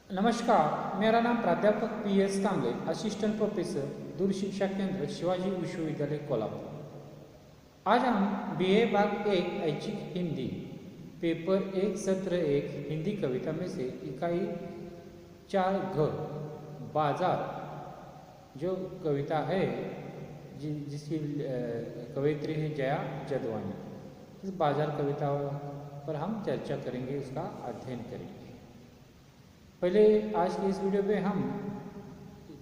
नमस्कार, मेरा नाम प्राध्यापक PS कांबळे, असिस्टेंट प्रोफेसर, दूर शिक्षा केंद्र, शिवाजी विश्वविद्यालय, कोल्हापुर। आज हम BA भाग 1 ऐच्छिक हिंदी पेपर 1 सत्र 1 हिंदी कविता में से इकाई 4 घ बाजार जो कविता है जिसकी कवयित्री है जया जादवानी। इस बाजार कविता पर हम चर्चा करेंगे, उसका अध्ययन करेंगे। पहले आज के इस वीडियो में हम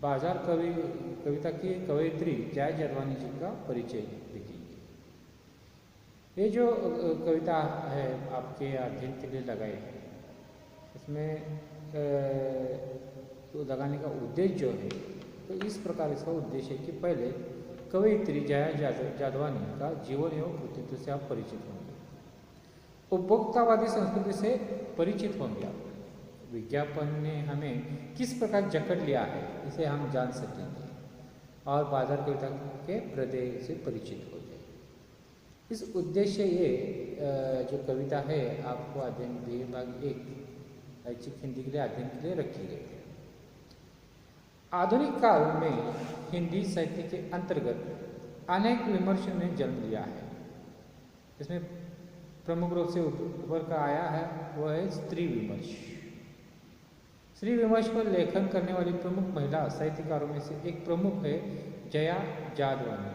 बाजार कविता की कवयित्री जया जादवानी जी का परिचय देखेंगे। ये जो कविता है आपके अध्ययन के लिए लगाई है, इसमें तो लगाने का उद्देश्य जो है, तो इस प्रकार इसका उद्देश्य है कि पहले कवयित्री जया जादवानी का जीवन एवं कृतित्व से आप परिचित होंगे, उपभोक्तावादी संस्कृति से परिचित होंगे आप, विज्ञापन ने हमें किस प्रकार जकड़ लिया है इसे हम जान सकेंगे, और बाजार कविता के हृदय से परिचित हो जाए। इस उद्देश्य ये जो कविता है आपको अध्ययन BA भाग 1 ऐच्छिक हिंदी के लिए अध्ययन के लिए रखी गई है। आधुनिक काल में हिंदी साहित्य के अंतर्गत अनेक विमर्श ने जन्म लिया है। इसमें प्रमुख रूप से उभर कर आया है वह है स्त्री विमर्श। स्त्री विमर्श पर लेखन करने वाली प्रमुख महिला साहित्यकारों में से एक प्रमुख है जया जादवानी।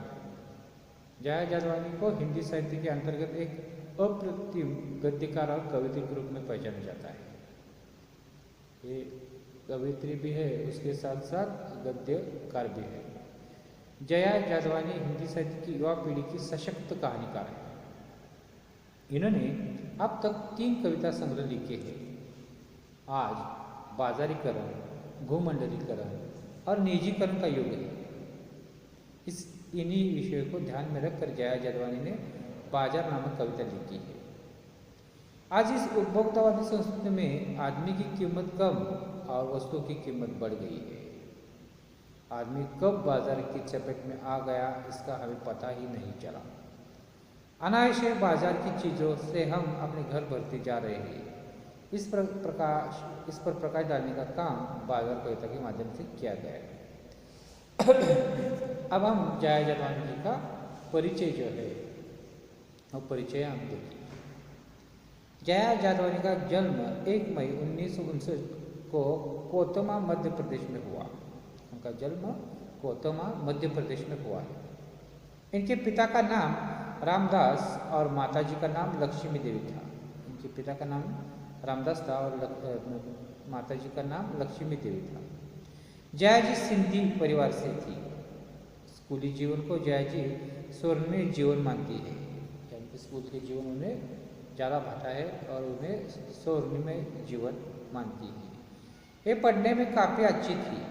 जया जादवानी को हिंदी साहित्य के अंतर्गत एक अप्रतिम गद्यकार और कवित्री के रूप में पहचाना जाता है। ये कवित्री भी है, उसके साथ साथ गद्यकार भी है। जया जादवानी हिंदी साहित्य की युवा पीढ़ी की सशक्त कहानीकार है। इन्होंने अब तक 3 कविता संग्रह लिखे हैं। आज बाजारीकरण, भूमंडलीकरण और निजीकरण का युग है। इन्हीं विषयों को ध्यान में रखकर जया जादवानी ने बाजार नामक कविता लिखी है। आज इस उपभोक्तावादी संस्कृति में आदमी की कीमत कम और वस्तुओं की कीमत बढ़ गई है। आदमी कब बाजार की चपेट में आ गया इसका हमें पता ही नहीं चला। अनायास बाजार की चीज़ों से हम अपने घर भरते जा रहे हैं। इस पर प्रकाश डालने का काम बाजार कविता के माध्यम से किया गया है। अब हम जया जादवानी जी का परिचय जो है वो परिचय हम देखें। जया जादवानी का जन्म 1 मई 1959 को कोतमा मध्य प्रदेश में हुआ। उनका जन्म कोतमा मध्य प्रदेश में हुआ है। इनके पिता का नाम रामदास और माताजी का नाम लक्ष्मी देवी था। इनके पिता का नाम रामदास था और माताजी का नाम लक्ष्मी देवी था। जया जी सिंधी परिवार से थी। स्कूली जीवन को जया जी स्वर्णिम जीवन मानती है, यानी स्कूल के जीवन उन्हें ज़्यादा भाता है और उन्हें स्वर्णिम जीवन मानती है। ये पढ़ने में काफ़ी अच्छी थी।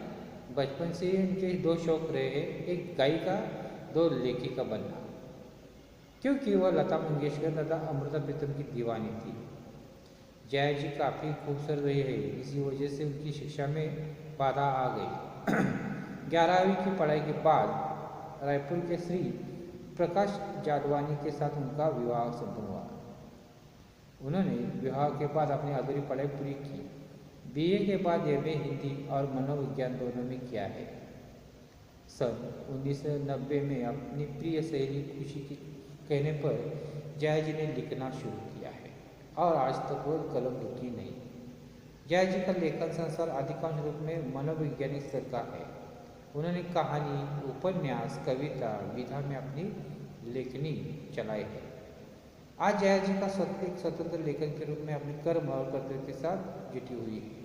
बचपन से ही इनके 2 शौक रहे हैं, एक गायिका, 2 लेखिका बनना, क्योंकि वह लता मंगेशकर तथा अमृता प्रीतम की दीवानी थी। जया जी काफ़ी खूबसूरत रही है, इसी वजह से उनकी शिक्षा में बाधा आ गई। 11वीं की पढ़ाई के बाद रायपुर के श्री प्रकाश जादवानी के साथ उनका विवाह संपन्न हुआ। उन्होंने विवाह के बाद अपनी अधूरी पढ़ाई पूरी की। BA के बाद MA हिंदी और मनोविज्ञान दोनों में किया है। सन 1990 में अपनी प्रिय सहेली खुशी के कहने पर जया जी ने लिखना शुरू किया है और आज तक वो कलम रुकी नहीं। जया जी का लेखन संसार अधिकांश रूप में मनोवैज्ञानिक स्तर का है। उन्होंने कहानी, उपन्यास, कविता विधा में अपनी लेखनी चलाई है। आज जया जी का एक स्वतंत्र लेखन के रूप में अपने कर्म और कर्तव्य के साथ जुटी हुई है।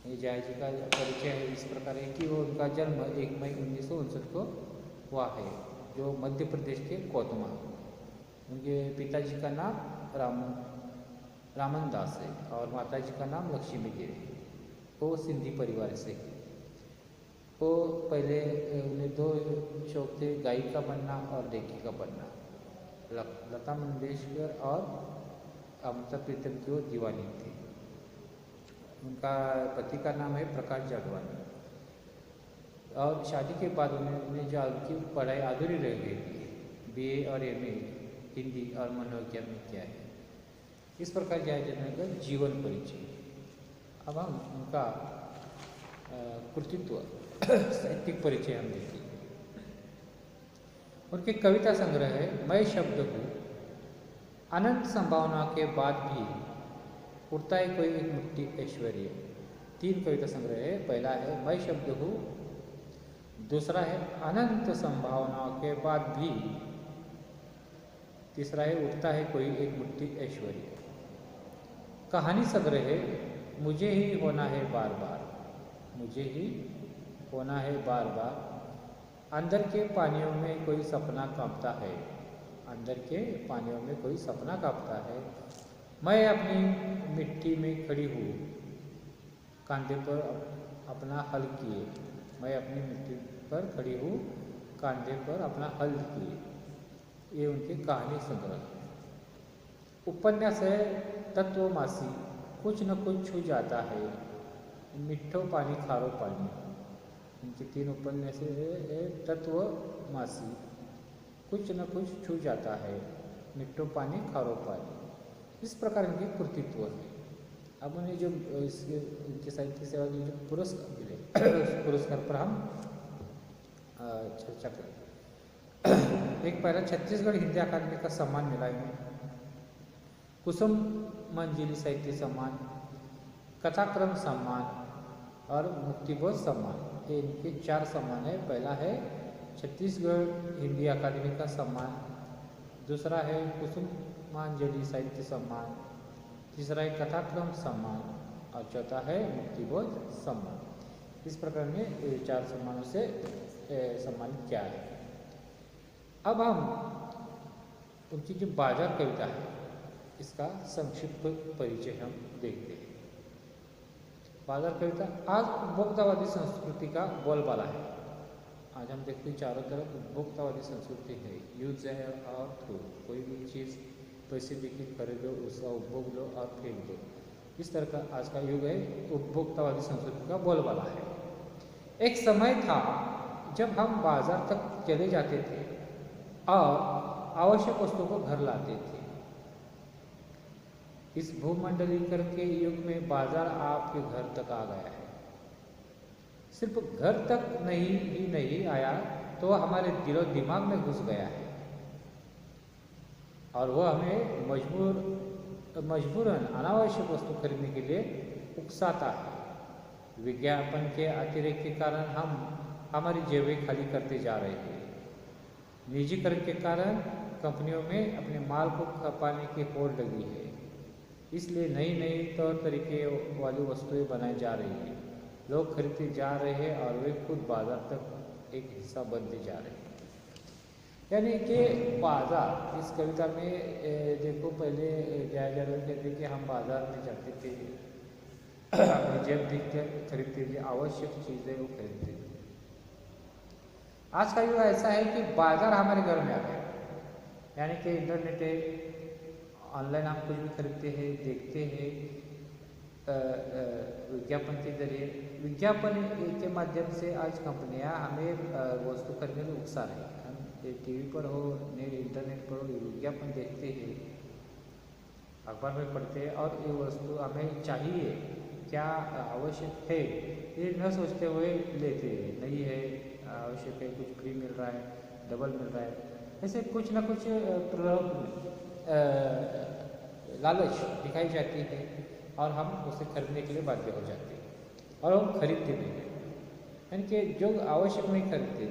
ये जया जी का परिचय है इस प्रकार है कि वो उनका जन्म 1 मई 1959 को हुआ है, जो मध्य प्रदेश के कोतमा। उनके पिताजी का नाम रामन दास है और माताजी का नाम लक्ष्मी देवी है। वो सिंधी परिवार से है। वो पहले उन्हें 2 शौक थे, गायिका बनना और लेखिका बनना। लता मंगेशकर और अमृता प्रीतम की वो दीवानी थी। उनका पति का नाम है प्रकाश जादवानी और शादी के बाद उन्होंने जो उनकी पढ़ाई अधूरी रह गई थी, BA और MA हिंदी और मनोविज्ञान में किया है। इस प्रकार जया जादवानी का जीवन परिचय। अब हम उनका कृतित्व साहित्यिक परिचय हम देखेंगे। उनकी कविता संग्रह है मैं शब्द हूँ, अनंत संभावना के बाद भी उड़ता है कोई एक मुट्ठी ऐश्वर्य। 3 कविता संग्रह है। पहला है मैं शब्द हूँ, दूसरा है अनंत संभावनाओं के बाद भी, तीसरा है उठता है कोई एक मुट्ठी ऐश्वर्य। कहानी संग्रह है मुझे ही होना है बार बार, मुझे ही होना है बार बार, अंदर के पानियों में कोई सपना कांपता है, अंदर के पानियों में कोई सपना कांपता है। मैं अपनी मिट्टी में खड़ी हूँ, कांधे पर अपना हल किए, मैं अपनी मिट्टी पर खड़ी हूँ, कांधे पर अपना हल किए। ये उनके कहानी संग्रह। उपन्यास है तत्वमासी, कुछ न कुछ छू जाता है, मिठो पानी खारो पानी। इनके 3 उपन्यास है तत्वमासी, कुछ न कुछ छू जाता है, मिठो पानी खारो पानी। इस प्रकार इनके कृतित्व है। अब उन्हें जो इनके साहित्य सेवा के जो पुरस्कार मिले उस पुरस्कार पर हम चर्चा करें। एक पहला छत्तीसगढ़ हिंदी अकादमी का सम्मान मिला इन्हें, कुसुम मंजिली साहित्य सम्मान, कथाक्रम सम्मान और मुक्तिबोध सम्मान। ये इनके 4 सम्मान है। पहला है छत्तीसगढ़ हिंदी अकादमी का सम्मान, दूसरा है कुसुमांजलि साहित्य सम्मान, तीसरा है कथाक्रम सम्मान और चौथा है मुक्तिबोध सम्मान। इस प्रकार में 4 सम्मानों से सम्मानित किया है। अब हम उनकी जो बाजार कविता है इसका संक्षिप्त परिचय हम देखते हैं। बाजार कविता आज उपभोक्तावादी संस्कृति का बोलबाला है। आज हम देखते हैं चारों तरफ उपभोक्तावादी संस्कृति है, यूज है और थ्रू, कोई भी चीज़ पैसे देके खरीदो, उसका उपभोग लो और फेंक दो। इस तरह का आज का युग है, उपभोक्तावादी संस्कृति का बोलबाला है। एक समय था जब हम बाजार तक चले जाते थे और आवश्यक वस्तुओं को घर लाते थे। इस भूमंडलीकरण के युग में बाजार आपके घर तक आ गया है। सिर्फ घर तक नहीं आया तो हमारे दिलो दिमाग में घुस गया है और वह हमें मजबूरन अनावश्यक वस्तु खरीदने के लिए उकसाता है। विज्ञापन के अतिरेक के कारण हम हमारी जेबें खाली करते जा रहे हैं। निजीकरण के कारण कंपनियों में अपने माल को खपाने की होड़ लगी है, इसलिए नई तौर तरीके वाली वस्तुएं बनाई जा रही हैं। लोग खरीदते जा रहे हैं और वे खुद बाजार तक एक हिस्सा बनते जा रहे हैं। यानी कि बाजार, इस कविता में देखो पहले जया कहते कि हम बाजार में जाते थे, अपनी जेब देख कर खरीदते थे, आवश्यक चीज़ें वो खरीदते थे। आज का युग ऐसा है कि बाजार हमारे घर में आ गया, यानी कि इंटरनेट है, ऑनलाइन हम कुछ भी खरीदते हैं, देखते हैं, विज्ञापन के जरिए, विज्ञापन के माध्यम से आज कंपनियां हमें वस्तु खरीदने में उकसा रही है। हम टीवी पर हो, नेट इंटरनेट पर हो, विज्ञापन देखते हैं, अखबार में पढ़ते हैं और ये वस्तु हमें चाहिए, क्या आवश्यक है, ये न सोचते हुए लेते हैं। नहीं है, आवश्यक है, कुछ फ्री मिल रहा है, डबल मिल रहा है, ऐसे कुछ ना कुछ लालच दिखाई जाती है और हम उसे खरीदने के लिए बाध्य हो जाते हैं और हम खरीदते भी हैं। यानी कि जो आवश्यक नहीं खरीदते,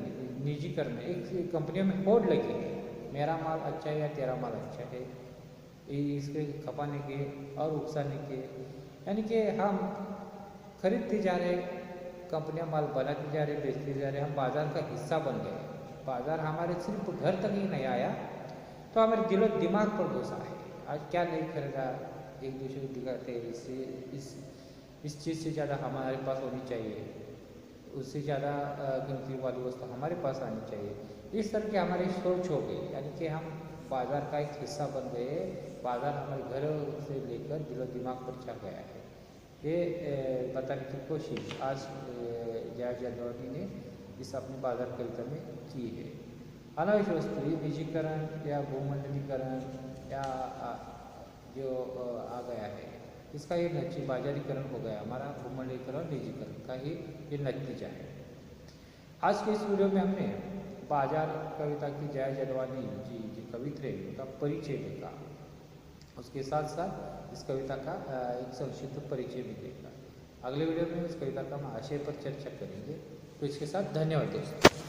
निजीकरण, एक कंपनियों में होड़ लगी है, मेरा माल अच्छा है या तेरा माल अच्छा है, इसके खपाने के और उकसाने के। यानी कि हम खरीदते जा रहे, कंपनियां माल बनाती जा रही, बेचते जा रहे, हम बाजार का हिस्सा बन गए। बाजार हमारे सिर्फ घर तक ही नहीं आया तो हमारे दिलो दिमाग पर घुसा है। आज क्या नहीं खरीदा, एक दूसरे को दिखाते हैं, इस चीज़ से ज़्यादा हमारे पास होनी चाहिए, उससे ज़्यादा कीमती वाली वस्तु हमारे पास आनी चाहिए। इस तरह की हमारी सोच हो गई, यानी कि हम बाजार का एक हिस्सा बन गए। बाजार हमारे घर से लेकर दिलो दिमाग पर छा गया है। ये बताने की कोशिश आज जया जादौनी ने इस अपनी बाजार कविता में की है। अनावश्यक वस्तु, निजीकरण या भूमंडलीकरण या जो आ गया है, इसका ये बाजारीकरण हो गया, हमारा भूमंडलीकरण निजीकरण का ही ये नतीजा है। आज के इस वीडियो में हमने बाजार कविता की जया जलवानी जी जो कवि थे उनका परिचय देखा, उसके साथ साथ इस कविता का एक संक्षिप्त परिचय भी देखा। अगले वीडियो में इस कविता का हम आशय पर चर्चा करेंगे। तो इसके साथ धन्यवाद दोस्तों।